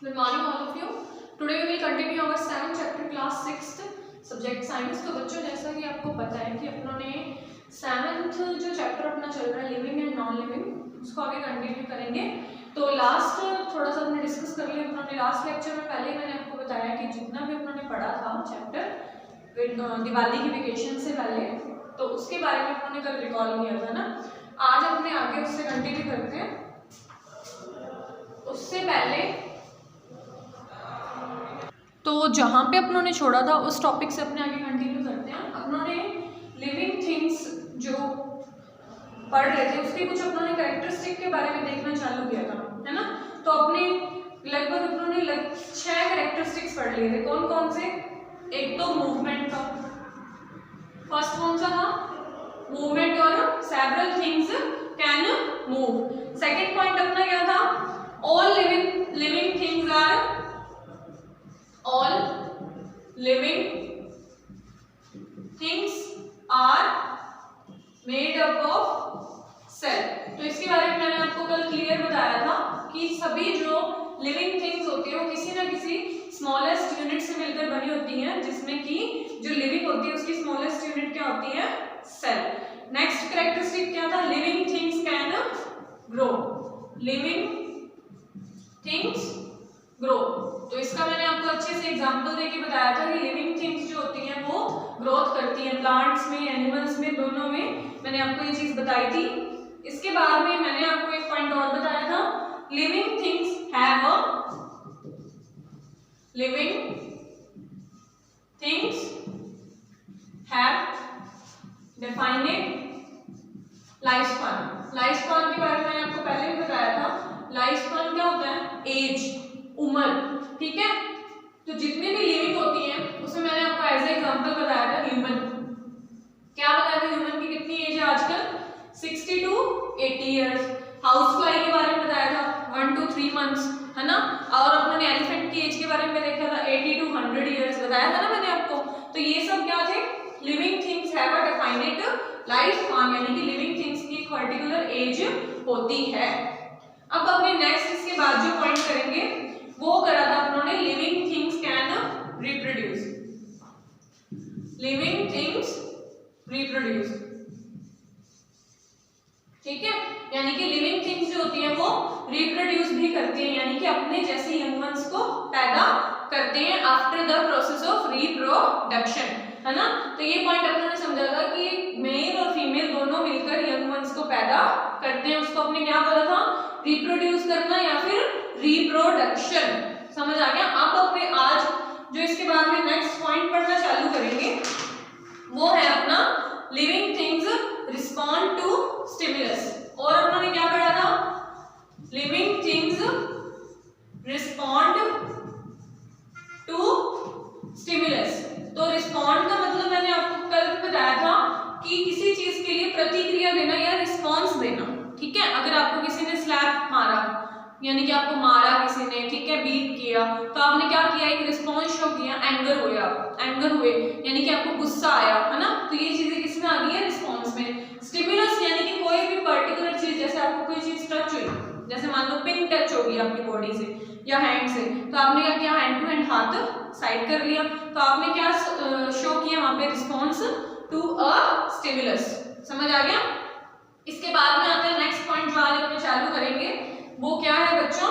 Good morning all of you. Today we will continue our 7th chapter class 6th subject science। तो बच्चों जैसा कि आपको पता है कि अपनों ने 7th जो चैप्टर अपना चल रहा है लिविंग एंड नॉन लिविंग उसको आगे कंटिन्यू करेंगे। तो लास्ट थोड़ा सा हमने डिस्कस कर लिया अपनों ने लास्ट लेक्चर में। पहले मैंने आपको बताया कि जितना भी अपनों ने पढ़ा था चैप्टर दिवाली की वेकेशन से पहले, तो उसके बारे में अपनों ने कल रिकॉल किया था ना। आज अपने आगे उससे कंटिन्यू करते हैं। उससे पहले तो जहाँ पे अपनों ने छोड़ा था उस टॉपिक से अपने आगे कंटिन्यू करते हैं। अपनों ने लिविंग थिंग्स जो पढ़ रहे थे उसके कुछ अपनों ने कैरेक्टरिस्टिक के बारे में देखना चालू किया था, है ना। तो अपने लगभग अपनों ने 6 कैरेक्टरिस्टिक्स पढ़ लिए थे। कौन कौन से? एक तो मूवमेंट का, फर्स्ट कौन सा था? मूवमेंट और several things can move. Second point अपना क्या था? All living things are all living things are made up of cell। तो इसके बारे में मैंने आपको कल क्लियर बताया था कि सभी जो लिविंग थिंग्स होती है वो किसी ना किसी स्मॉलेस्ट यूनिट से मिलकर बनी होती हैं, जिसमें कि जो लिविंग होती है उसकी स्मॉलेस्ट यूनिट क्या होती है? सेल। नेक्स्ट कैरेक्टरिस्टिक क्या था? Living things can grow. Living things grow. तो इसका मैंने आपको अच्छे से एग्जांपल देके बताया था कि लिविंग थिंग्स जो होती हैं वो ग्रोथ करती हैं, प्लांट्स में, एनिमल्स में, दोनों में मैंने आपको ये चीज बताई थी। इसके बाद में मैंने आपको एक पॉइंट और बताया था, living things have defined life span. Life span के बारे में मैंने आपको पहले भी बताया था। लाइफ स्पैन क्या होता है? एज, उम्र, ठीक है। तो जितनी भी लिविंग होती है उसमें मैंने आपको एज एग्जांपल बताया था ह्यूमन। क्या बताया था? ह्यूमन की कितनी एज है आजकल? 60 to 80 इयर्स। हाउस फ्लाई के बारे में बताया था 1 to 3 मंथ्स, है ना। और अपने एलिफेंट की एज के बारे में देखा था 80 to 100 इयर्स बताया था ना मैंने आपको। तो ये सब क्या थे? Living things have a defined life span, यानी कि लिविंग थिंग्स की एक पर्टिकुलर एज होती है। अब अपने नेक्स्ट इसके बाद जो पॉइंट करेंगे वो करा था अपनों ने, living things can reproduce. Living things reproduce, ठीक है। यानी कि लिविंग थिंग्स जो होती हैं वो रिप्रोड्यूस भी करती हैं, यानी कि अपने जैसे यंग वंस को पैदा करते हैं after the process of reproduction, है ना। तो ये पॉइंट अपनों ने समझा था कि मेल और फीमेल दोनों मिलकर यंग वंस को पैदा करते हैं। उसको अपने क्या बोला था? रिप्रोड्यूस करना या फिर रिप्रोडक्शन। समझ आ गया? अब अपने आज जो इसके बाद में नेक्स्ट पॉइंट पढ़ना चालू करेंगे वो है अपना living things respond to stimulus. और उन्होंने क्या पढ़ा था? Living things respond to stimulus. तो रिस्पॉन्ड का मतलब मैंने आपको कल बताया था कि किसी चीज के लिए प्रतिक्रिया देना या रिस्पॉन्स देना, ठीक है। अगर आपको किसी ने स्लैप मारा, यानी कि आपको मारा किसी ने, ठीक है, बीट किया, तो आपने क्या किया? एक रिस्पॉन्स शो किया, एंगर हुए, यानी कि आपको गुस्सा आया, है ना। तो ये चीजें किसमें आ गई है? रिस्पॉन्स में। स्टिमुलस यानी कि कोई भी पर्टिकुलर चीज, जैसे आपको कोई चीज टच हुई, जैसे मान लो पिन टच होगी आपकी बॉडी से या हैंड से, तो आपने क्या किया? हैंड टू हैंड हाथ साइड कर लिया, तो आपने क्या शो किया वहां पे? Response to a stimulus. समझ आ गया? इसके बाद में आते हैं नेक्स्ट पॉइंट जो आज अपने चालू करेंगे वो क्या है बच्चों?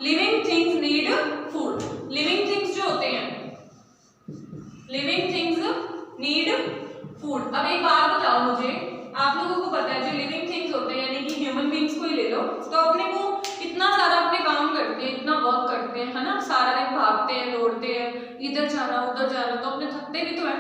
Living things need food. Living things जो होते हैं, लिविंग थिंग्स नीड फूड। अब एक बात बताओ मुझे, आप लोगों को पता है जो लिविंग थिंग्स होते हैं यानी कि ह्यूमन बींग्स को ही ले लो, तो अपने को इतना सारा अपने काम करते हैं, इतना वर्क करते हैं, है ना। सारा दिन भागते हैं, दौड़ते हैं, इधर जाना उधर जाना, तो अपने थकते भी तो है,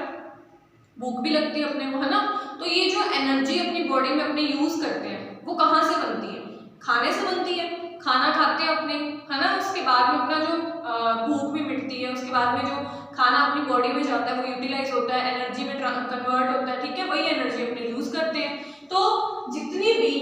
भूख भी लगती है अपने को, है ना। तो ये जो एनर्जी अपनी बॉडी में अपने यूज करते हैं वो कहाँ से बनती है? खाने से बनती है। खाना खाते हैं अपने, है ना। उसके बाद में अपना जो भूख भी मिटती है, उसके बाद में जो खाना अपनी बॉडी में जाता है वो यूटिलाइज होता है, एनर्जी में कन्वर्ट होता है, ठीक है। वही एनर्जी अपने यूज करते हैं। तो जितनी भी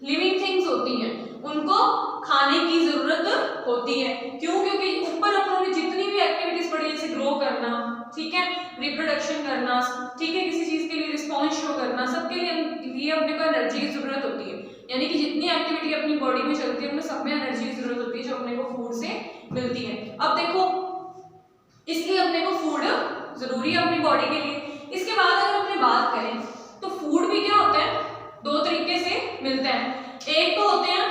लिविंग थिंग्स होती हैं उनको खाने की जरूरत होती है। क्यों? क्योंकि ऊपर अपनों ने जितनी भी एक्टिविटीज पढ़ी, जैसे ग्रो करना, ठीक है, रिप्रोडक्शन करना, ठीक है, किसी चीज के लिए रिस्पॉन्स शो करना, सबके लिए अपने को एनर्जी की जरूरत होती है। यानी कि जितनी एक्टिविटी अपनी बॉडी में चलती है उनमें सब में एनर्जी की जरूरत होती है जो अपने को फूड से मिलती है। जरूरी है अपनी बॉडी के लिए। इसके बाद अगर अपने बात करें तो फूड भी क्या होता है, दो तरीके से मिलते हैं। एक तो होते हैं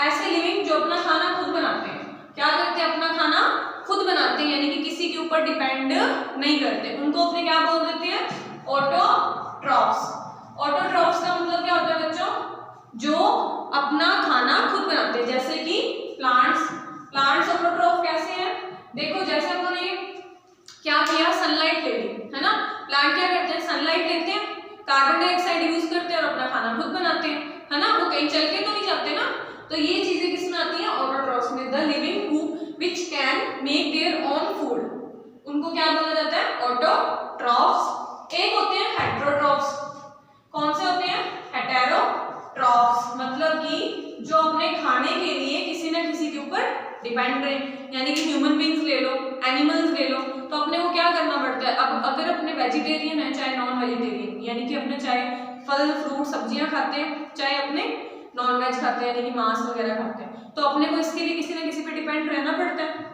ऐसे लिविंग जो अपना खाना खुद बनाते हैं, क्या करते हैं, अपना खाना खुद बनाते हैं, यानी कि किसी के ऊपर डिपेंड नहीं करते, उनको अपने क्या बोल देते हैं, ऑटोट्रॉफ्स। ऑटोट्रॉफ्स का मतलब क्या होता है बच्चों, जो अपना खाना खुद बनाते हैं, जैसे कि प्लांट्स। प्लांट्स ऑटोट्रॉफ कैसे हैं, देखो जैसे उन्होंने क्या किया, सनलाइट ले ली, है ना। प्लांट क्या करते हैं, सनलाइट लेते हैं, कार्बन डाइऑक्साइड यूज करते हैं और अपना खाना खुद बनाते हैं, है ना। वो कहीं चल के तो नहीं जाते ना। तो ये चीजें किसमें आती हैं, ऑटोट्रॉफ्स में। The living who which can make their own food, उनको क्या बोला जाता है, ऑटोट्रॉफ्स। एक होते हैं हेटेरोट्रॉफ्स। कौन से होते हैं, हेटेरोट्रॉफ्स, मतलब कि जो अपने खाने के लिए किसी ना किसी के ऊपर डिपेंड रहे, यानी कि ह्यूमन बींग्स ले लो, एनिमल्स ले लो, तो अपने को क्या करना पड़ता है। अब अगर अपने वेजिटेरियन है चाहे नॉन वेजिटेरियन, यानी कि अपने चाहे फल फ्रूट सब्जियां खाते हैं, चाहे अपने नॉन वेज खाते हैं, यानी कि मांस वगैरह खाते हैं, तो अपने को इसके लिए किसी ना किसी पे डिपेंड रहना पड़ता है।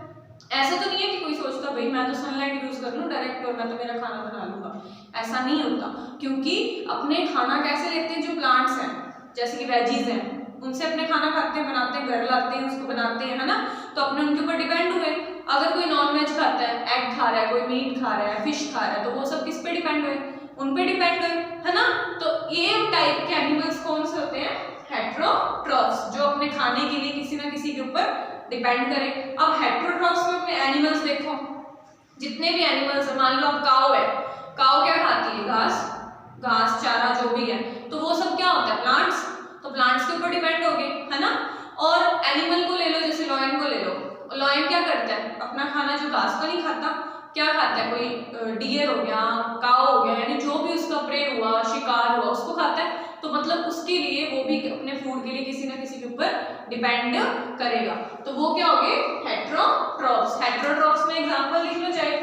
ऐसा तो नहीं है कि कोई सोचता भाई मैं तो सनलाइट यूज कर लूं डायरेक्ट और मैं तो मेरा खाना बना लूंगा, ऐसा नहीं होता। क्योंकि अपने खाना कैसे लेते हैं, जो प्लांट्स हैं जैसे कि वेजीज हैं, उनसे अपने खाना खाते हैं, बनाते हैं, घर लाते हैं, उसको बनाते हैं, है ना। तो अपने उनके ऊपर डिपेंड हुए। अगर कोई नॉन वेज खाता है, एग खा रहा है, कोई मीट खा रहा है, फिश खा रहा है, तो वो सब किस पे डिपेंड हुए, उन पे डिपेंड हुए, है ना। तो ये टाइप के एनिमल्स कौन से होते हैं, हेटेरोट्रॉफ्स, जो अपने खाने के लिए किसी ना किसी के ऊपर डिपेंड करें। अब हेटेरोट्रॉफ्स में अपने एनिमल्स देखो, जितने भी एनिमल्स है, मान लो अब काऊ है, काऊ क्या खाती है, घास, घास चारा जो भी है, तो वो सब क्या होता है, प्लांट्स, तो प्लांट्स के ऊपर डिपेंड हो गए, है ना। और एनिमल को ले लो, जैसे लॉयन को ले लो, लॉयन क्या करता है, अपना खाना जो घास तो नहीं खाता, क्या खाता है, कोई डियर हो गया, काऊ हो गया, यानी जो भी उसका प्रे हुआ, शिकार हुआ, उसको खाता है। तो मतलब उसके लिए वो भी अपने फूड के लिए किसी ना किसी के ऊपर डिपेंड करेगा। तो वो क्या हो गए, हेटेरोट्रॉफ्स। हेटेरोट्रॉफ्स में एग्जांपल लिख लो, चाहे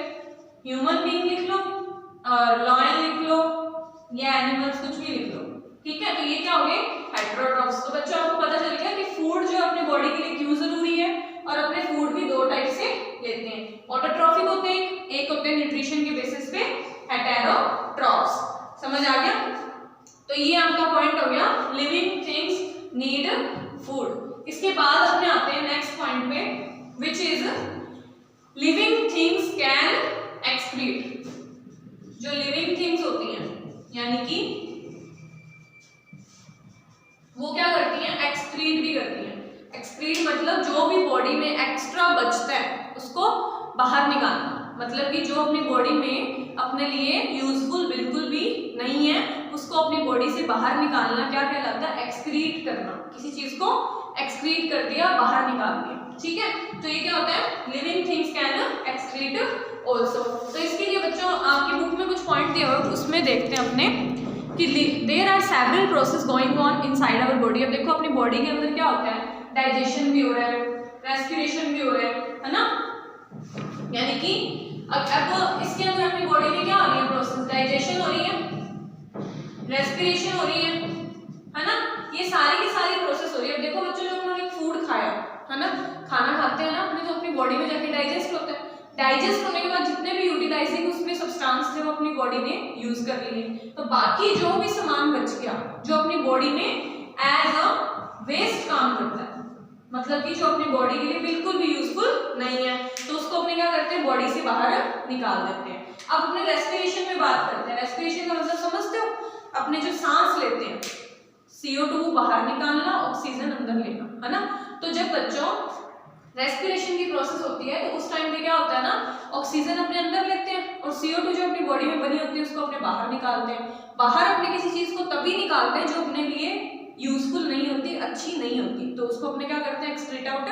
ह्यूमन बीइंग लिख लो, और लॉयन लिख लो, या एनिमल्स कुछ भी लिख लो, ठीक है। तो ये क्या हो गए, हेटेरोट्रॉफ्स। तो बच्चों आपको पता चल गया कि फूड जो अपने बॉडी के लिए क्यों जरूरी है, और अपने फूड भी दो टाइप से लेते हैं, ऑटोट्रॉफिक होते हैं, एक होते हैं न्यूट्रिशन के बेसिस पे हेटेरोट्रॉफ्स। समझ आ गया। तो ये आपका पॉइंट हो गया, लिविंग थिंग्स नीड फूड। इसके बाद अपने आते हैं नेक्स्ट पॉइंट पे, which is living things can excrete. जो लिविंग थिंग्स होती हैं, यानी कि वो क्या करती हैं, एक्सक्रीट भी करती हैं। एक्सक्रीट मतलब जो भी बॉडी में एक्स्ट्रा बचता है उसको बाहर निकालना, मतलब कि जो अपनी बॉडी में अपने लिए यूजफुल बिल्कुल भी नहीं है, उसको अपनी बॉडी से बाहर निकालना क्या कहलाता है, एक्सक्रीट करना। किसी चीज को एक्सक्रीट कर दिया, बाहर निकाल दिया, ठीक है। तो ये क्या होता है, living things can excrete also. तो इसके लिए बच्चों आपकी बुक में कुछ पॉइंट दिया हुआ है, उसमें देखते हैं अपने कि there are several process going on inside our body. अब देखो अपनी बॉडी के अंदर क्या होता है, डाइजेशन भी हो रहा है, रेस्पिरेशन भी हो रहा है ना। यानी कि अब इसके अंदर अपनी बॉडी में क्या हो रही है प्रोसेस, डाइजेशन हो रही है, रेस्पिरेशन हो रही है ना। ये सारी की सारी प्रोसेस हो रही है। अब देखो बच्चों, जो उन्होंने फूड खाया है ना, खाना खाते हैं ना अपने, जो अपनी बॉडी में जाके डाइजेस्ट होता है, डाइजेस्ट होने के बाद जितने भी यूटिलाइजिंग उसमें सब्सटेंस थे वो अपनी बॉडी ने यूज कर लिए, तो बाकी जो भी सामान बच गया जो अपनी बॉडी में एज अ वेस्ट काम करता है, मतलब कि जो अपनी बॉडी के लिए बिल्कुल भी यूजफुल नहीं है, तो उसको अपने क्या करते हैं, बॉडी से बाहर निकाल देते हैं। अब अपने रेस्पिरेशन में बात करते हैं। रेस्पिरेशन का मतलब समझते हो, अपने जो सांस लेते हैं, CO2 बाहर निकालना, ऑक्सीजन अंदर लेना, है ना। तो जब बच्चों रेस्पिरेशन की प्रोसेस होती है तो उस टाइम पे क्या होता है ना, ऑक्सीजन अपने अंदर लेते हैं और CO2 जो अपनी बॉडी में बनी होती है उसको अपने बाहर निकालते हैं। बाहर अपने किसी चीज को तभी निकालते हैं जो अपने लिए यूजफुल नहीं होती, अच्छी नहीं होती, तो उसको अपने क्या करते हैं, एक्सक्रीट आउट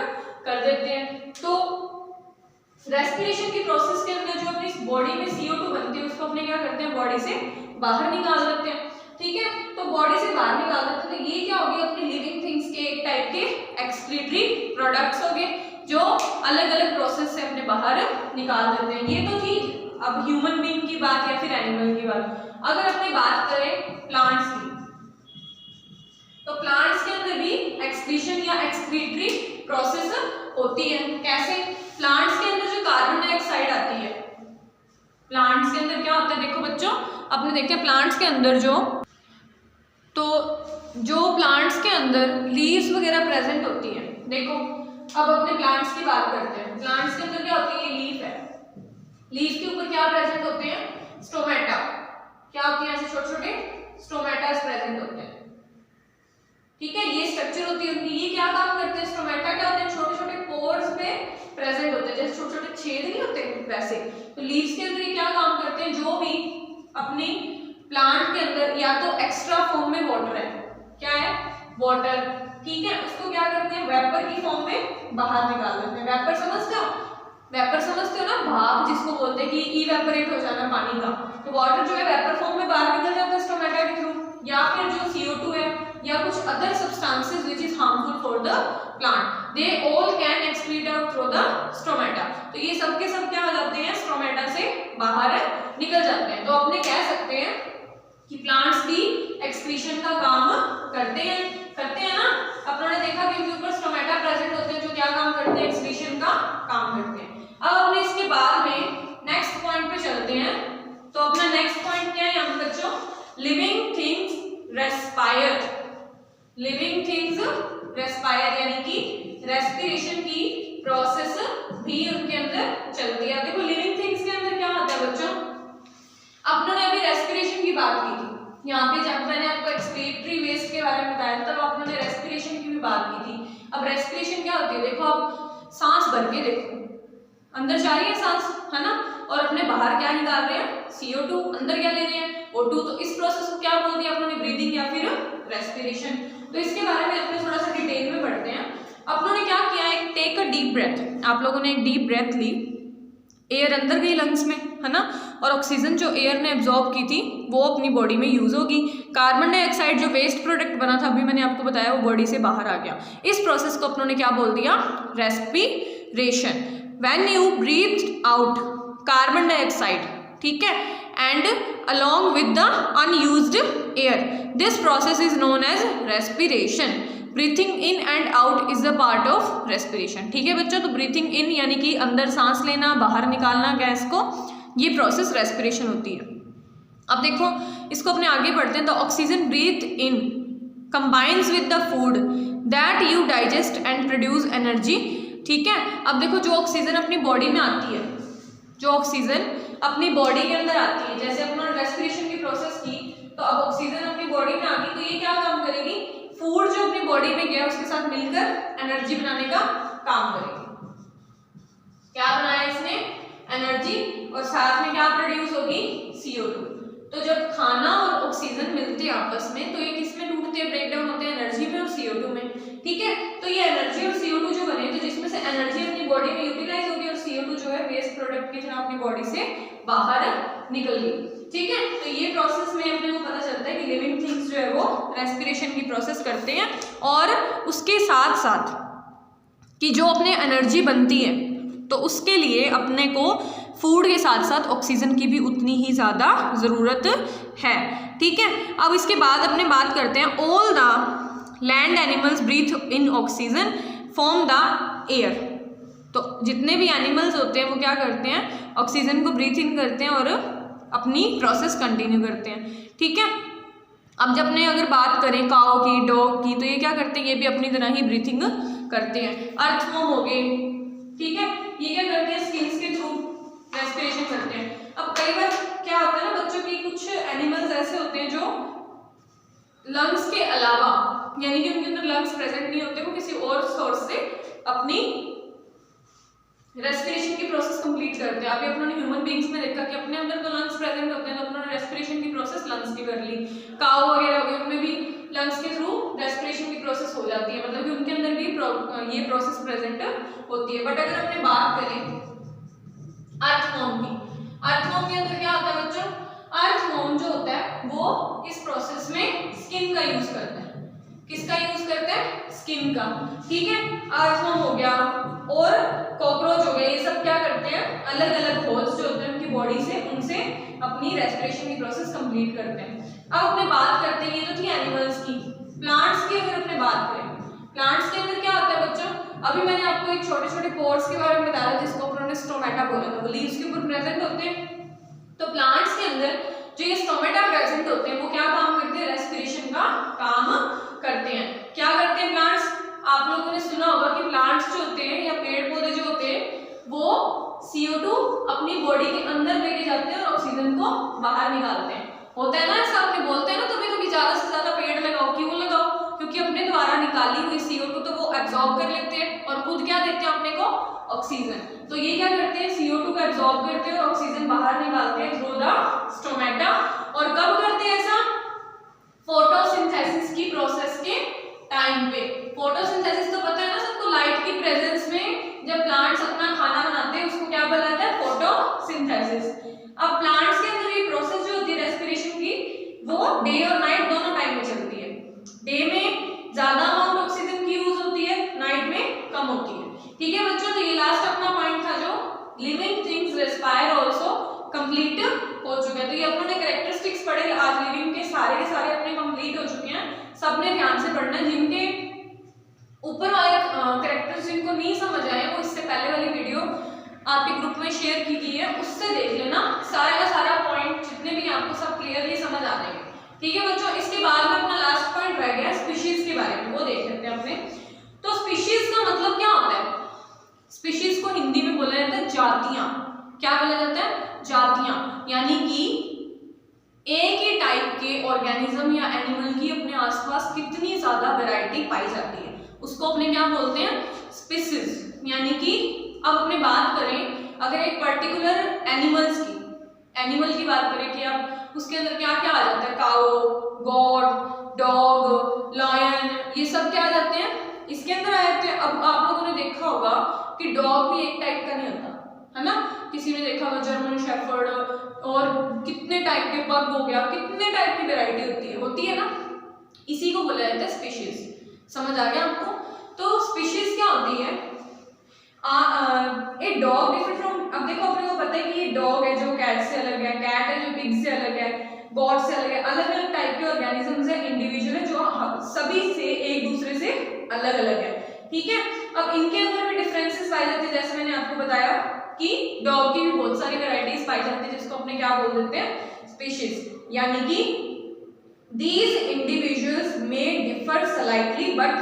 कर देते हैं। तो रेस्पिरेशन की प्रोसेस के अंदर जो अपनी बॉडी में CO2 बनती है उसको अपने क्या करते हैं, बॉडी से बाहर निकाल देते हैं, ठीक है। तो बॉडी से बाहर निकाल देते हैं, तो ये क्या हो गया, अपनी लिविंग थिंग्स के एक टाइप के एक्सक्रीटरी प्रोडक्ट्स हो गए जो अलग अलग प्रोसेस से अपने बाहर निकाल देते हैं। ये तो थी अब ह्यूमन बीइंग की बात या फिर एनिमल की बात। अगर अपनी बात करें प्लांट्स की, तो प्लांट्स के अंदर भी एक्सक्रीशन या एक्सक्रीटरी प्रोसेस होती है। कैसे, प्लांट्स के अंदर जो कार्बन डाइऑक्साइड आती है, प्लांट्स के अंदर क्या होता है, देखो बच्चों आपने देखा प्लांट्स के अंदर जो प्लांट्स के अंदर लीव्स वगैरह प्रेजेंट होती है। देखो अब अपने प्लांट्स की बात करते हैं। प्लांट्स के अंदर क्या होती है, ये लीफ है, लीफ के ऊपर क्या प्रेजेंट होते हैं, स्टोमेटा। क्या होती है, ऐसे छोटे छोटे स्टोमेटास प्रेजेंट होते हैं। ठीक है, ये स्ट्रक्चर होती है उनकी। ये क्या काम करते हैं, स्टोमेटा क्या होते हैं, छोटे छोटे पोर्स पे प्रेजेंट होते हैं, जैसे छोटे छोटे छेद नहीं होते वैसे। तो लीव्स के अंदर ये क्या काम करते हैं, जो भी अपनी प्लांट के अंदर या तो एक्स्ट्रा फॉर्म में वाटर है, क्या है, वाटर, ठीक है, उसको क्या करते हैं, वेपर की फॉर्म में बाहर निकाल देते हैं। वेपर समझते हो, वेपर समझते हो ना, भाप जिसको बोलते हैं कि इवेपोरेट हो जाना पानी का। तो वाटर जो है वेपर फॉर्म में बाहर निकल जाता है स्टोमेटा के थ्रू, या फिर जो CO2 है या कुछ other substances which is harmful for the plant, they all can excrete out through the stomata. तो ये सब के सब क्या हो जाते हैं, स्टोमेटा से बाहर निकल जाते हैं। तो अपने कह सकते हैं कि प्लांट्स भी एक्सक्रीशन का काम करते हैं ना। अपनों ने देखा कि उनके ऊपर स्टोमेटा प्रेजेंट होते हैं जो क्या काम करते हैं, एक्सक्रीशन का काम करते हैं। अब अपने इसके बाद में नेक्स्ट पॉइंट पे चलते हैं। तो अपना नेक्स्ट पॉइंट क्या है यहाँ पे बच्चों, living things respire. Living things respire यानी कि रेस्पिरेशन की प्रोसेस भी उनके अंदर चलती है। देखो लिविंग थिंग्स के अंदर क्या होता है बच्चों, अपनों ने अभी रेस्पिरेशन की बात की थी यहाँ पे, जब मैंने आपको एक्सक्रीटरी वेस्ट के बारे में बताया था तब आपने रेस्पिरेशन की भी बात की थी। अब रेस्पिरेशन क्या होती है, देखो आप सांस भर के देखो, अंदर जा रही है सांस, है ना, और अपने बाहर क्या निकाल रहे हैं, CO2, अंदर क्या ले रहे हैं, O2। तो इस प्रोसेस को क्या बोल दिया अपनों ने, ब्रीदिंग या फिर रेस्पिरेशन। तो इसके बारे में अपने थोड़ा सा डिटेल में पढ़ते हैं। अपनों ने क्या किया, एक टेक अ डीप ब्रेथ, आप लोगों ने एक डीप ब्रेथ ली, एयर अंदर गई लंग्स में, है ना, और ऑक्सीजन जो एयर ने एब्जॉर्ब की थी वो अपनी बॉडी में यूज होगी। कार्बन डाइऑक्साइड जो वेस्ट प्रोडक्ट बना था अभी मैंने आपको बताया, वो बॉडी से बाहर आ गया। इस प्रोसेस को अपनों ने क्या बोल दिया, respiration. When you breathe out carbon dioxide, ठीक है, and along with the unused air, this process is known as respiration. Breathing in and out is the part of respiration. ठीक है बच्चों, तो breathing in यानी कि अंदर सांस लेना, बाहर निकालना गैस को, ये प्रोसेस रेस्पिरेशन होती है। अब देखो इसको अपने आगे बढ़ते हैं। तो oxygen breathe in combines with the food that you digest and produce energy. ठीक है, अब देखो जो ऑक्सीजन अपनी बॉडी में आती है, जो ऑक्सीजन अपनी बॉडी के अंदर आती है, जैसे अपना रेस्पिरेशन की प्रोसेस की, तो अब ऑक्सीजन अपनी बॉडी में आ गई, तो ये क्या काम करेगी, फूड जो अपनी बॉडी में गया उसके साथ मिलकर एनर्जी बनाने का काम करेगी। क्या बनाया इसने, एनर्जी, और साथ में क्या प्रोड्यूस होगी, CO2। तो जब खाना और ऑक्सीजन मिलते हैं आपस में, तो ये किस में टूटते हैं, ब्रेक डाउन होते हैं, एनर्जी में और CO2 में। ठीक है, तो ये एनर्जी और CO2 जो बने, तो जिसमें से एनर्जी अपनी बॉडी में यूटिलाइज होगी और CO2 जो है वेस्ट प्रोडक्ट की तरह अपनी बॉडी से बाहर निकल गई। ठीक है, तो ये प्रोसेस में अपने को पता चलता है कि लिविंग थिंग्स जो है वो रेस्पिरेशन की प्रोसेस करते हैं, और उसके साथ साथ कि जो अपने एनर्जी बनती है तो उसके लिए अपने को फूड के साथ साथ ऑक्सीजन की भी उतनी ही ज़्यादा ज़रूरत है। ठीक है, अब इसके बाद अपने बात करते हैं, all the land animals breathe in oxygen from the air. तो जितने भी एनिमल्स होते हैं वो क्या करते हैं, ऑक्सीजन को ब्रीथ इन करते हैं और अपनी प्रोसेस कंटिन्यू करते हैं। ठीक है, अब जब अपने अगर बात करें काऊ की, डॉग की, तो ये क्या करते हैं, ये भी अपनी तरह ही ब्रीथिंग करते हैं। अर्थवॉर्म हो गए, ठीक है, ये क्या करते हैं, स्किन्स के थ्रू रेस्पिरेशन करते हैं। अब कई बार क्या होता है ना बच्चों की, कुछ एनिमल्स ऐसे होते हैं जो लंग्स के अलावा, यानी कि उनके अंदर लंग्स प्रेजेंट नहीं होते, वो किसी और सोर्स से अपनी रेस्पिरेशन की प्रोसेस कंप्लीट करते हैं। अभी अपने ह्यूमन बींग्स में देखा कि अपने अंदर तो लंग्स प्रेजेंट होते हैं, तो अपने रेस्पिरेशन की प्रोसेस लंग्स की कर ली। काऊ वगैरह हो गए, उनमें भी लंग्स के थ्रू रेस्पिरेशन की प्रोसेस हो जाती है, मतलब कि उनके अंदर भी ये प्रोसेस प्रेजेंट होती है। बट अगर अपने बात करें अर्थवॉर्म की, अर्थवॉर्म के अंदर क्या होता है बच्चों, अर्थवॉर्म जो होता है वो इस प्रोसेस में स्किन का यूज करता है। किसका यूज करते हैं, स्किन का। ठीक है, अर्थवॉर्म हो गया और कॉकरोच हो गया, ये सब क्या करते हैं, अलग अलग होल्स जो होते हैं उनकी बॉडी से, उनसे अपनी रेस्पिरेशन की प्रोसेस कंप्लीट करते हैं। अब अपने बात करते हैं, ये तो थी एनिमल्स की। प्लांट्स की अगर अपने बात करें, प्लांट्स के अंदर क्या होता है बच्चों, अभी मैंने आपको एक छोटे छोटे पोर्स के बारे में बताया जिसको उन्होंने स्टोमेटा बोला था, वो लीव्स के ऊपर प्रेजेंट होते हैं। तो प्लांट्स के अंदर जो ये स्टोमेटा प्रेजेंट होते हैं वो क्या काम करते हैं, रेस्पिरेशन का काम करते हैं। क्या करते हैं प्लांट्स, आप लोगों ने सुना होगा कि प्लांट्स जो होते हैं या पेड़ पौधे जो होते हैं वो CO2 अपनी बॉडी के अंदर लेके जाते हैं और ऑक्सीजन को बाहर निकालते हैं। होता है ना ऐसा, आपने बोलते हैं ना कभी कभी ज्यादा से ज्यादा पेड़ लगाओ, क्यों लगाओ, क्योंकि अपने द्वारा निकाली हुई CO2 तो वो एब्जॉर्ब कर लेते हैं और खुद क्या देते हैं अपने को, ऑक्सीजन। तो ये क्या करते हैं, CO2 को एब्जॉर्ब करते हैं और ऑक्सीजन बाहर निकालते हैं थ्रू द स्टोमेटा। और कब करते हैं ऐसा, फोटोसिंथेसिस की प्रोसेस के टाइम पे। फोटोसिंथेसिस तो पता है ना सबको, लाइट की प्रेजेंस में जब प्लांट्स अपना खाना बनाते हैं उसको क्या बुलाते हैं, फोटोसिंथेसिस। अब प्लांट्स के अंदर ये प्रोसेस जो होती है रेस्पिरेशन की वो डे और नाइट दोनों टाइम में चलती है। डे में ज्यादा अमाउंट ऑक्सीजन की यूज होती है, नाइट में कम होती है। ठीक है बच्चों, तो ये लास्ट अपना पॉइंट था जो living things respire also complete हो चुका है। तो ये अपने कैरेक्टरिस्टिक्स पढ़े आज, लिविंग के सारे अपने कंप्लीट हो चुके हैं। सबने ध्यान से पढ़ना, जिनके ऊपर वाले कैरेक्टर्स जिनको नहीं समझ आए वो इससे पहले वाली वीडियो आपके ग्रुप में शेयर की गई है, उससे देख लेना, सारा का सारा पॉइंट जितने भी आपको सब क्लियरली समझ आ जाएंगे। ठीक है बच्चों, इसके बाद में अपना लास्ट पॉइंट रह गया स्पीशीज के बारे में, वो देख लेते हैं अपने। तो स्पीशीज का मतलब क्या होता है, स्पीशीज को हिंदी में बोला जाता है जातियां। क्या बोला जाता है, जातियां, यानी कि एक ही टाइप के ऑर्गेनिज्म या एनिमल की अपने आसपास कितनी ज्यादा वैरायटी पाई जाती है उसको अपने क्या बोलते हैं, स्पीशीज। यानी कि अब अपने बात करें अगर एक पर्टिकुलर एनिमल की बात करें कि अब उसके अंदर क्या क्या आ जाता है, काऊ, गॉड, डॉग, लायन, ये सब क्या आ जाते हैं इसके अंदर आ जाते हैं। अब आप लोगों ने देखा होगा कि डॉग भी एक टाइप का नहीं होता है ना, किसी ने देखा होगा जर्मन शेफर्ड और कितने टाइप के पग हो गया, कितने टाइप की वैरायटी होती है ना, इसी को बोला जाता है स्पीशीज। समझ आ गया आपको। तो स्पीशीज क्या होती है, ए डॉग डिफरेंट फ्रॉम, अब देखो अपने को पता है कि ये डॉग है जो कैट से अलग है, कैट है जो पिग से अलग है, गॉड से अलग है, अलग अलग टाइप के ऑर्गेनिजम्स है, इंडिविजुअल है जो सभी से एक दूसरे से अलग अलग है। ठीक है, अब इनके अंदर भी डिफरेंसेस पाए जाते हैं, जैसे मैंने आपको बताया कि डॉग की भी बहुत सारी वैरायटीज पाई जाती है जिसको अपने क्या बोल देते हैं, स्पीशीज। यानी कि these individuals may differ slightly but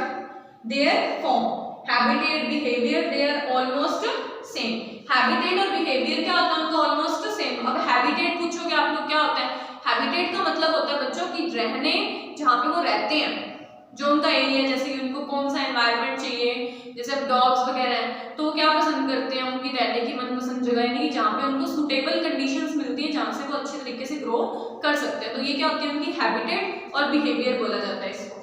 their form, habitat, behavior they are almost same। habitat और behavior क्या होता है उनका, almost same। अब habitat पूछोगे आप लोग क्या होता है, habitat का मतलब होता है बच्चों की रहने, जहाँ पे वो रहते हैं, जो उनका एरिया, जैसे कि उनको कौन सा एनवायरनमेंट चाहिए, जैसे अब डॉग्स वगैरह हैं तो वो क्या पसंद करते हैं, उनकी रहने की मनपसंद जगह, यानी कि जहाँ पे उनको सुटेबल कंडीशंस मिलती है जहाँ से वो अच्छे तरीके से ग्रो कर सकते हैं। तो ये क्या होती है उनकी हैबिटेट और बिहेवियर बोला जाता है इसको।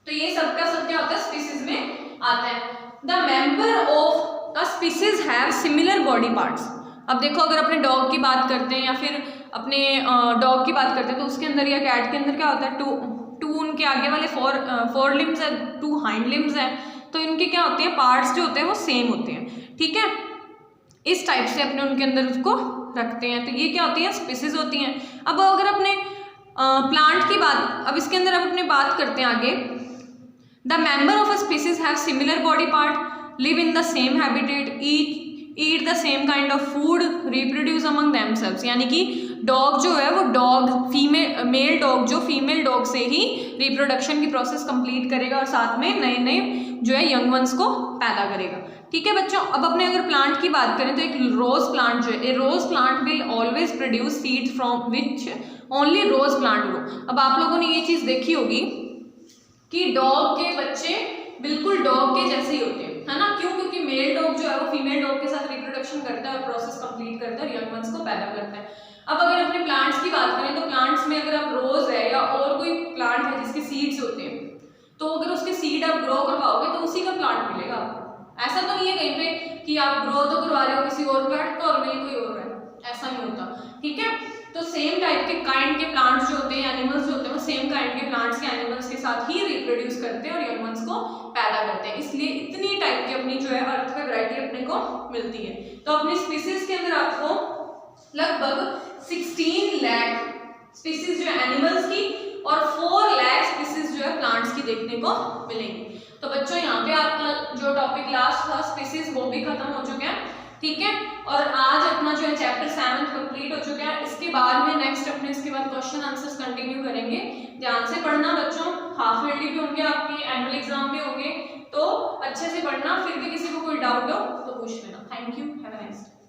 तो ये सब का सब क्या होता है स्पीशीज में आता है। The member of the species have similar body parts. अब देखो अगर अपने डॉग की बात करते हैं या फिर अपने डॉग की बात करते हैं तो उसके अंदर या कैट के अंदर क्या होता है, टू उनके आगे वाले फोर लिम्स है, टू हाइंड लिम्स है, तो इनके क्या होते हैं पार्ट्स जो होते हैं वो सेम होते हैं। ठीक है, इस टाइप से अपने उनके अंदर उसको रखते हैं। तो ये क्या होती है, स्पीशीज होती हैं। अब अगर अपने प्लांट की बात, अब इसके अंदर अब अपने बात करते हैं आगे। The member of a species have similar body part, live in the same habitat, eat the same kind of food, reproduce among themselves. यानी कि डॉग जो है वो मेल डॉग जो फीमेल डॉग से ही रिप्रोडक्शन की प्रोसेस कंप्लीट करेगा और साथ में नए नए जो है यंग वंस को पैदा करेगा। ठीक है बच्चों, अब अपने अगर प्लांट की बात करें तो एक रोज प्लांट जो है, a rose plant will always produce seed from which only rose plant grow. अब आप लोगों ने ये चीज देखी होगी कि डॉग के बच्चे बिल्कुल डॉग के जैसे ही होते हैं, है ना, क्यों, क्योंकि मेल डॉग जो है वो फीमेल डॉग के साथ रिप्रोडक्शन करता है और प्रोसेस कंप्लीट करता है और यंग वंस को पैदा करता है। अब अगर अपने प्लांट्स की बात करें तो प्लांट्स में अगर आप रोज है या और कोई प्लांट है जिसके सीड्स होते हैं तो अगर उसके सीड आप ग्रो करवाओगे तो उसी का प्लांट मिलेगा आपको। ऐसा तो नहीं है कहीं पे कि आप ग्रो तो करवा रहे हो किसी और प्लांट का और नहीं कोई और है, ऐसा नहीं होता। ठीक है, तो सेम टाइप के काइंड के प्लांट्स जो होते हैं, एनिमल्स जो होते हैं वो सेम काइंड के प्लांट्स के एनिमल्स के साथ ही रिप्रोड्यूस करते हैं और यंग वंस को पैदा करते हैं। इसलिए इतनी टाइप की अपनी जो है अर्थ का वैरायटी अपने को मिलती है। तो अपनी स्पीसीज के अंदर आपको लगभग 16 लाख स्पीसीज जो है एनिमल्स की और 4 लाख स्पीसीज जो है प्लांट्स की देखने को मिलेंगी। तो बच्चों यहाँ पे आपका जो टॉपिक लास्ट था स्पीसीज वो भी खत्म हो चुके हैं। ठीक है, और आज अपना जो है चैप्टर 7 कंप्लीट हो चुका है। बाद में नेक्स्ट अपने इसके बाद क्वेश्चन आंसर्स कंटिन्यू करेंगे। ध्यान से पढ़ना बच्चों, हाफ ईयरली भी होंगे आपके, एनुअल एग्जाम भी होंगे, तो अच्छे से पढ़ना। फिर भी किसी को कोई डाउट हो तो पूछ लेना। Thank you, have a nice day.